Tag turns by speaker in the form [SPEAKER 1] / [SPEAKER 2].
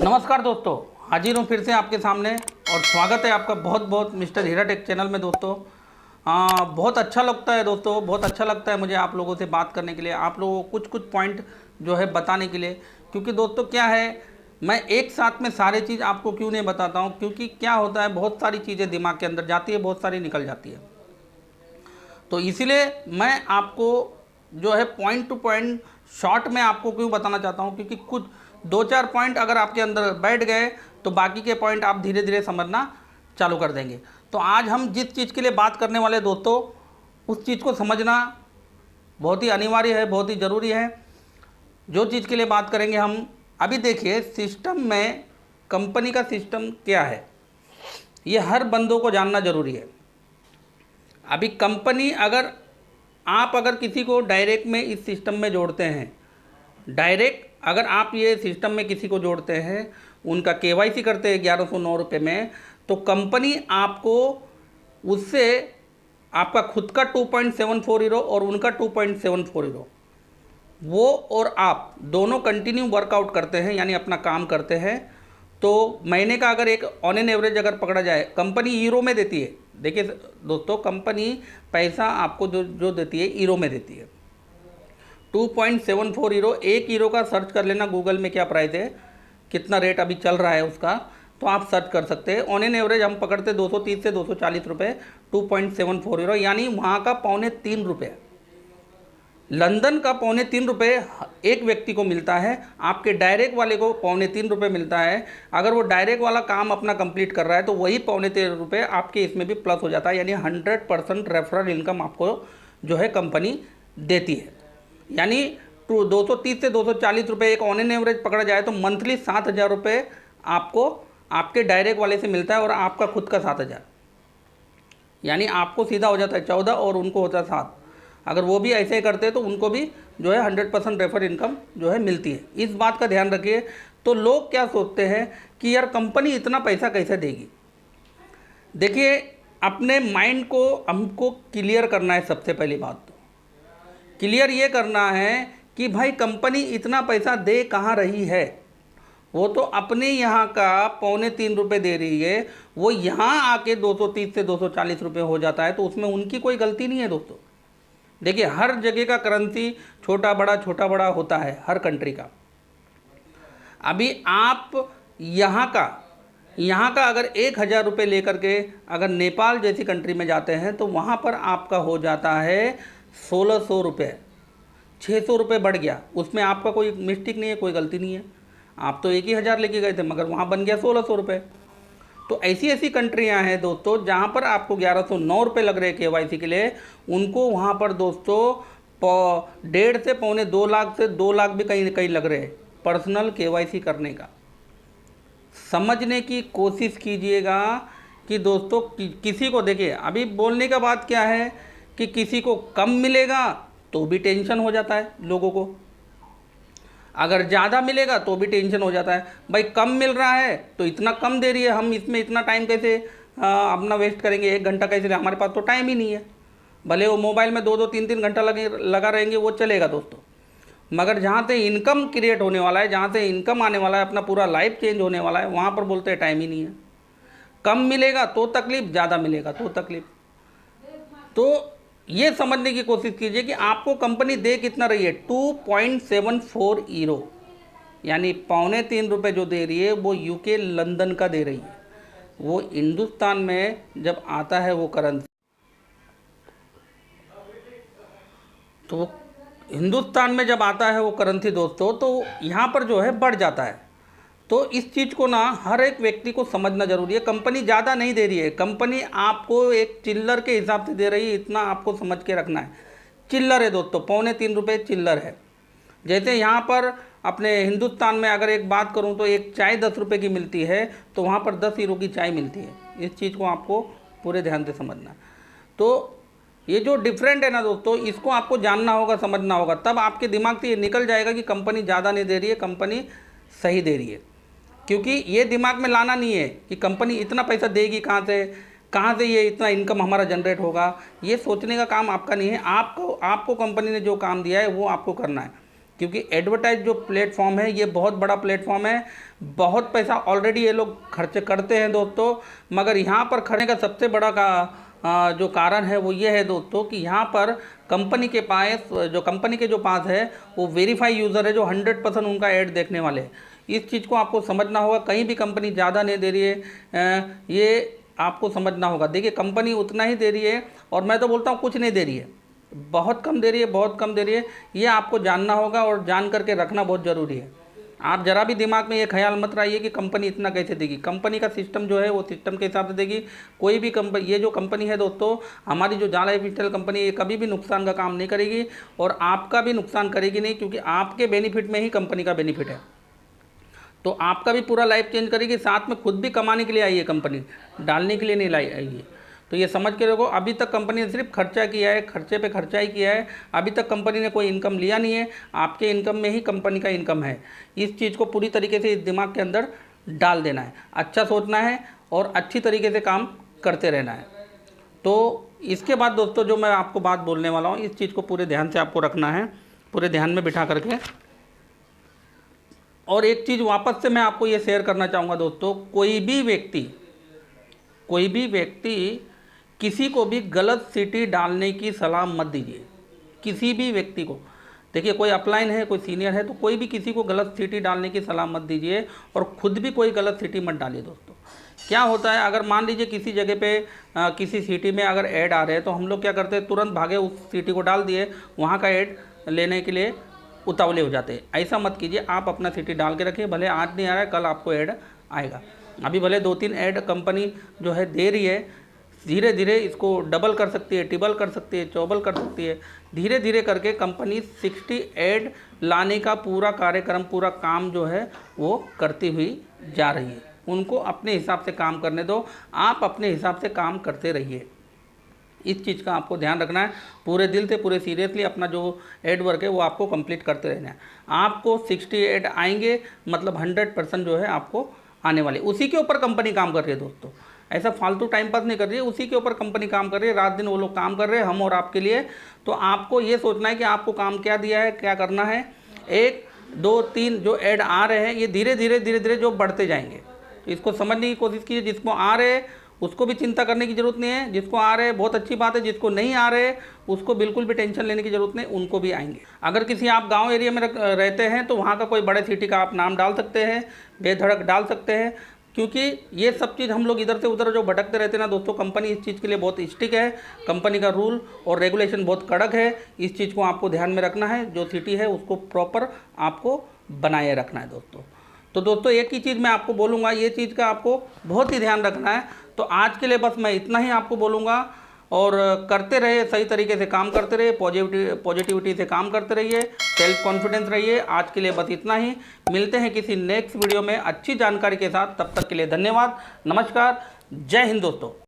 [SPEAKER 1] नमस्कार दोस्तों, हाजिर हूँ फिर से आपके सामने और स्वागत है आपका बहुत बहुत मिस्टर हीरा टेक चैनल में। दोस्तों बहुत अच्छा लगता है दोस्तों, बहुत अच्छा लगता है मुझे आप लोगों से बात करने के लिए, आप लोगों को कुछ कुछ पॉइंट जो है बताने के लिए। क्योंकि दोस्तों क्या है, मैं एक साथ में सारी चीज़ आपको क्यों नहीं बताता हूँ, क्योंकि क्या होता है बहुत सारी चीज़ें दिमाग के अंदर जाती है, बहुत सारी निकल जाती है। तो इसीलिए मैं आपको जो है पॉइंट टू पॉइंट शॉर्ट में आपको क्यों बताना चाहता हूँ, क्योंकि कुछ दो चार पॉइंट अगर आपके अंदर बैठ गए तो बाकी के पॉइंट आप धीरे धीरे समझना चालू कर देंगे। तो आज हम जिस चीज़ के लिए बात करने वाले दोस्तों, उस चीज़ को समझना बहुत ही अनिवार्य है, बहुत ही ज़रूरी है। जो चीज़ के लिए बात करेंगे हम, अभी देखिए सिस्टम में कंपनी का सिस्टम क्या है, ये हर बंदों को जानना ज़रूरी है। अभी कंपनी अगर किसी को डायरेक्ट में इस सिस्टम में जोड़ते हैं, डायरेक्ट अगर आप ये सिस्टम में किसी को जोड़ते हैं, उनका केवाईसी करते हैं 1109 रुपये में, तो कंपनी आपको उससे आपका खुद का 2.740 और उनका 2.740, वो और आप दोनों कंटिन्यू वर्कआउट करते हैं, यानी अपना काम करते हैं। तो महीने का अगर एक ऑन एन एवरेज अगर पकड़ा जाए, कंपनी ईरो में देती है। देखिए दोस्तों, कंपनी पैसा आपको जो देती है ईरो में देती है। 2.740, एक ईरो का सर्च कर लेना गूगल में क्या प्राइस है, कितना रेट अभी चल रहा है उसका, तो आप सर्च कर सकते हैं। ऑन एन एवरेज हम पकड़ते 230 से 240 रुपये 2.740, यानी वहाँ का 2.25 रुपये, लंदन का 2.25 रुपये एक व्यक्ति को मिलता है, आपके डायरेक्ट वाले को 2.25 रुपये मिलता है। अगर वो डायरेक्ट वाला काम अपना कंप्लीट कर रहा है तो वही 2.25 रुपये आपके इसमें भी प्लस हो जाता है, यानी 100% रेफरल इनकम आपको जो है कंपनी देती है। यानी 230 से 240 रुपये एक ऑन एन एवरेज पकड़ा जाए तो मंथली 7,000 रुपये आपको आपके डायरेक्ट वाले से मिलता है, और आपका खुद का 7,000, यानी आपको सीधा हो जाता है 14 और उनको होता है 7। अगर वो भी ऐसे ही करते हैं तो उनको भी जो है 100% रेफर इनकम जो है मिलती है। इस बात का ध्यान रखिए। तो लोग क्या सोचते हैं कि यार कंपनी इतना पैसा कैसे देगी। देखिए, अपने माइंड को हमको क्लियर करना है। सबसे पहली बात तो क्लियर ये करना है कि भाई कंपनी इतना पैसा दे कहाँ रही है। वो तो अपने यहाँ का 2.25 रुपये दे रही है, वो यहाँ आके 230 से 240 रुपये हो जाता है, तो उसमें उनकी कोई गलती नहीं है दोस्तों। देखिए, हर जगह का करेंसी छोटा बड़ा होता है, हर कंट्री का। अभी आप यहाँ का अगर 1,000 रुपये लेकर के अगर नेपाल जैसी कंट्री में जाते हैं तो वहाँ पर आपका हो जाता है 1,600 रुपये। 600 रुपये बढ़ गया, उसमें आपका कोई मिस्टेक नहीं है, कोई गलती नहीं है। आप तो 1,000 लेके गए थे, मगर वहाँ बन गया 1,600 रुपये। तो ऐसी ऐसी कंट्रियां हैं दोस्तों जहां पर आपको 1,109 रुपये लग रहे हैं केवाईसी के लिए, उनको वहां पर दोस्तों 1.5 से 2.25 लाख से 2 लाख भी कहीं कहीं लग रहे हैं पर्सनल केवाईसी करने का। समझने की कोशिश कीजिएगा कि दोस्तों किसी को, देखिए अभी बोलने का बात क्या है कि किसी को कम मिलेगा तो भी टेंशन हो जाता है लोगों को, अगर ज़्यादा मिलेगा तो भी टेंशन हो जाता है। भाई कम मिल रहा है तो इतना कम दे रही है, हम इसमें इतना टाइम कैसे अपना वेस्ट करेंगे, 1 घंटा कैसे, हमारे पास तो टाइम ही नहीं है। भले वो मोबाइल में 2-2 3-3 घंटा लगा रहेंगे, वो चलेगा दोस्तों। मगर जहाँ से इनकम क्रिएट होने वाला है, जहाँ से इनकम आने वाला है, अपना पूरा लाइफ चेंज होने वाला है, वहाँ पर बोलते हैं टाइम ही नहीं है। कम मिलेगा तो तकलीफ, ज़्यादा मिलेगा तो तकलीफ। तो ये समझने की कोशिश कीजिए कि आपको कंपनी दे कितना रही है। 2.74 ईरो, यानी 2.25 रुपये जो दे रही है वो यूके लंदन का दे रही है। वो हिंदुस्तान में जब आता है वो करेंसी, तो हिंदुस्तान में जब आता है वो करेंसी दोस्तों, तो यहाँ पर जो है बढ़ जाता है। तो इस चीज़ को ना हर एक व्यक्ति को समझना जरूरी है। कंपनी ज़्यादा नहीं दे रही है, कंपनी आपको एक चिल्लर के हिसाब से दे रही है, इतना आपको समझ के रखना है। चिल्लर है दोस्तों, 2.25 रुपये चिल्लर है। जैसे यहाँ पर अपने हिंदुस्तान में अगर एक बात करूँ तो एक चाय 10 रुपये की मिलती है, तो वहाँ पर 10 यूरो की चाय मिलती है। इस चीज़ को आपको पूरे ध्यान से समझना। तो ये जो डिफरेंट है ना दोस्तों, इसको आपको जानना होगा, समझना होगा, तब आपके दिमाग से ये निकल जाएगा कि कंपनी ज़्यादा नहीं दे रही है, कंपनी सही दे रही है। क्योंकि ये दिमाग में लाना नहीं है कि कंपनी इतना पैसा देगी कहाँ से ये इतना इनकम हमारा जनरेट होगा। ये सोचने का काम आपका नहीं है। आपको कंपनी ने जो काम दिया है वो आपको करना है। क्योंकि एडवर्टाइज जो प्लेटफॉर्म है ये बहुत बड़ा प्लेटफॉर्म है, बहुत पैसा ऑलरेडी ये लोग खर्च करते हैं दोस्तों। मगर यहाँ पर खर्चने का सबसे बड़ा जो कारण है वो ये है दोस्तों कि यहाँ पर कंपनी के पास है वो वेरीफाई यूज़र है जो 100% उनका ऐड देखने वाले हैं। इस चीज़ को आपको समझना होगा। कहीं भी कंपनी ज़्यादा नहीं दे रही है, ये आपको समझना होगा। देखिए कंपनी उतना ही दे रही है, और मैं तो बोलता हूँ कुछ नहीं दे रही है, बहुत कम दे रही है, बहुत कम दे रही है। ये आपको जानना होगा और जान करके रखना बहुत ज़रूरी है। आप ज़रा भी दिमाग में ये ख्याल मत रहिए कि कंपनी इतना कैसे देगी। कंपनी का सिस्टम जो है वो सिस्टम के हिसाब से देगी। कोई भी कंपनी, ये जो कंपनी है दोस्तों हमारी जो जाला डिजिटल कंपनी, ये कभी भी नुकसान का काम नहीं करेगी और आपका भी नुकसान करेगी नहीं, क्योंकि आपके बेनिफिट में ही कंपनी का बेनिफिट है। तो आपका भी पूरा लाइफ चेंज करेगी, साथ में खुद भी कमाने के लिए आई है कंपनी, डालने के लिए नहीं लाई आई है। तो ये समझ के रखो, अभी तक कंपनी ने सिर्फ खर्चा किया है, खर्चे पे खर्चा ही किया है। अभी तक कंपनी ने कोई इनकम लिया नहीं है, आपके इनकम में ही कंपनी का इनकम है। इस चीज़ को पूरी तरीके से इस दिमाग के अंदर डाल देना है, अच्छा सोचना है और अच्छी तरीके से काम करते रहना है। तो इसके बाद दोस्तों जो मैं आपको बात बोलने वाला हूँ, इस चीज़ को पूरे ध्यान से आपको रखना है, पूरे ध्यान में बिठा करके। और एक चीज़ वापस से मैं आपको ये शेयर करना चाहूँगा दोस्तों, कोई भी व्यक्ति किसी को भी गलत सिटी डालने की सलाह मत दीजिए, किसी भी व्यक्ति को। देखिए कोई अपलाइन है, कोई सीनियर है, तो कोई भी किसी को गलत सिटी डालने की सलाह मत दीजिए और ख़ुद भी कोई गलत सिटी मत डालिए दोस्तों। क्या होता है, अगर मान लीजिए किसी जगह पे किसी सिटी में अगर ऐड आ रहे हैं, तो हम लोग क्या करते हैं, तुरंत भागे उस सिटी को डाल दिए, वहाँ का ऐड लेने के लिए उतावले हो जाते हैं। ऐसा मत कीजिए, आप अपना सिटी डाल के रखिए, भले आज नहीं आ रहा है कल आपको ऐड आएगा। अभी भले 2-3 ऐड कंपनी जो है दे रही है, धीरे धीरे इसको डबल कर सकती है, ट्रिपल कर सकती है, चौबल कर सकती है। धीरे धीरे करके कंपनी 60 ऐड लाने का पूरा कार्यक्रम, पूरा काम जो है वो करती हुई जा रही है। उनको अपने हिसाब से काम करने दो, आप अपने हिसाब से काम करते रहिए। इस चीज़ का आपको ध्यान रखना है, पूरे दिल से, पूरे सीरियसली अपना जो एड वर्क है वो आपको कंप्लीट करते रहना है। आपको 60 ऐड आएंगे, मतलब 100% जो है आपको आने वाले। उसी के ऊपर कंपनी काम कर रही है दोस्तों, ऐसा फालतू टाइम पास नहीं कर रही है, उसी के ऊपर कंपनी काम कर रही है। रात दिन वो लोग काम कर रहे हैं, हम और आपके लिए। तो आपको ये सोचना है कि आपको काम क्या दिया है, क्या करना है। 1, 2, 3 जो ऐड आ रहे हैं, ये धीरे धीरे जो बढ़ते जाएंगे। तो इसको समझने की कोशिश कीजिए। जिसको आ रहे उसको भी चिंता करने की ज़रूरत नहीं है, जिसको आ रहे हैं बहुत अच्छी बात है, जिसको नहीं आ रहे उसको बिल्कुल भी टेंशन लेने की ज़रूरत नहीं, उनको भी आएंगे। अगर किसी आप गांव एरिया में रहते हैं तो वहाँ का कोई बड़े सिटी का आप नाम डाल सकते हैं, बेधड़क डाल सकते हैं, क्योंकि ये सब चीज़ हम लोग इधर से उधर जो भटकते रहते हैं ना दोस्तों, कंपनी इस चीज़ के लिए बहुत स्ट्रिक्ट है। कंपनी का रूल और रेगुलेशन बहुत कड़क है। इस चीज़ को आपको ध्यान में रखना है, जो सिटी है उसको प्रॉपर आपको बनाए रखना है दोस्तों। तो दोस्तों एक ही चीज़ मैं आपको बोलूँगा, ये चीज़ का आपको बहुत ही ध्यान रखना है। तो आज के लिए बस मैं इतना ही आपको बोलूँगा, और करते रहिए, सही तरीके से काम करते रहिए, पॉजिटिविटी से काम करते रहिए, सेल्फ कॉन्फिडेंस रहिए। आज के लिए बस इतना ही, मिलते हैं किसी नेक्स्ट वीडियो में अच्छी जानकारी के साथ। तब तक के लिए धन्यवाद, नमस्कार, जय हिंद दोस्तों।